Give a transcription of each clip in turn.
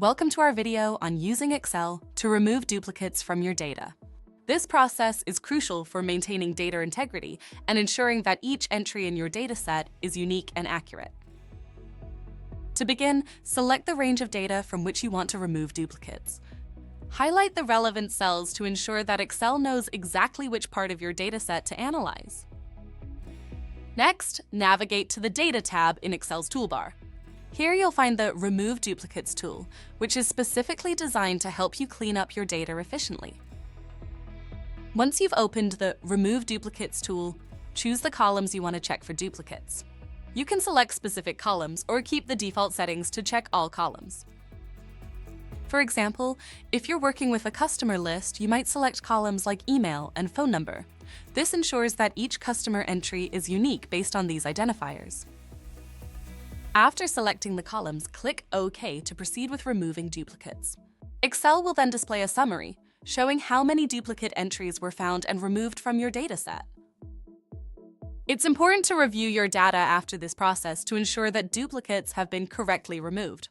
Welcome to our video on using Excel to remove duplicates from your data. This process is crucial for maintaining data integrity and ensuring that each entry in your dataset is unique and accurate. To begin, select the range of data from which you want to remove duplicates. Highlight the relevant cells to ensure that Excel knows exactly which part of your dataset to analyze. Next, navigate to the Data tab in Excel's toolbar. Here you'll find the Remove Duplicates tool, which is specifically designed to help you clean up your data efficiently. Once you've opened the Remove Duplicates tool, choose the columns you want to check for duplicates. You can select specific columns or keep the default settings to check all columns. For example, if you're working with a customer list, you might select columns like email and phone number. This ensures that each customer entry is unique based on these identifiers. After selecting the columns, click OK to proceed with removing duplicates. Excel will then display a summary, showing how many duplicate entries were found and removed from your dataset. It's important to review your data after this process to ensure that duplicates have been correctly removed.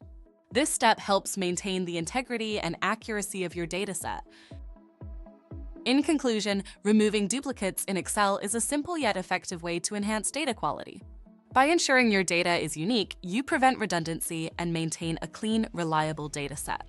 This step helps maintain the integrity and accuracy of your dataset. In conclusion, removing duplicates in Excel is a simple yet effective way to enhance data quality. By ensuring your data is unique, you prevent redundancy and maintain a clean, reliable dataset.